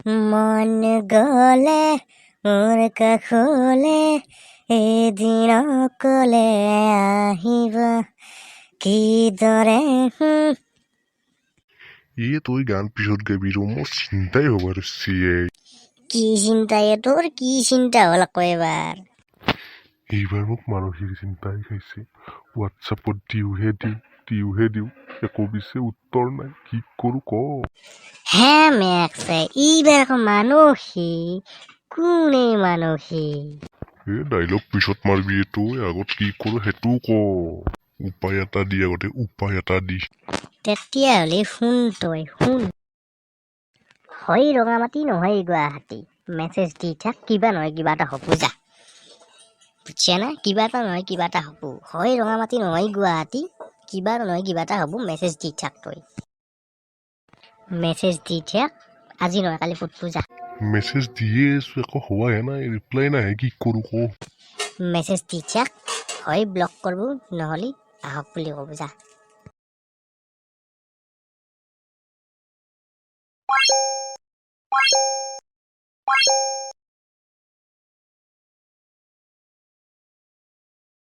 মন গলে মোৰ কাষলে এদিন অকলে আহিব কিদৰে তুই গান পিছত গাবি ৰ মোৰ চিন্তাই হ'ব ধৰিছে কি চিন্তাই তোৰ কি চিন্তা হ'ল আকৌ এবাৰ এইবাৰ মোক মানসিক চিন্তাই খাইছে হোৱাটছআপত দিওঁ একো পিছে উত্তৰ নাই কি কৰো ক হে মেক্সে এইবাৰ আকৌ মানসিক কোনে মানসিক ডাইলগ পিছত মাৰবি এইটো আগত কি কৰো সেইটো ক উপায় এটা দি আগতে উপায় এটা দি তেতিয়াহ'লে শুন তই শুন হয় ৰঙামাটি নহয় গুৱাহাটী মেছেজ দি থাক কিবা নহয় কিবা এটা হ'ব যা বুজিছা না কিবা এটা নহয় কিবা এটা হ'ব হয় ৰঙামাটি নহয় গুৱাহাটী কিবা নহয় কিবা এটা হ'ব মেছেজ দি থাক তই মেছেজ দি থাক আজি নহয় কালি ফুটবো যা মেছেজ দিয়ে আছো একো হোৱাহে নাই ৰিপ্লাই নাহে কি কৰো ক মেছেজ দি থাক হয় ব্লক কৰিব নহ'লে আহক বুলি ক'ব যা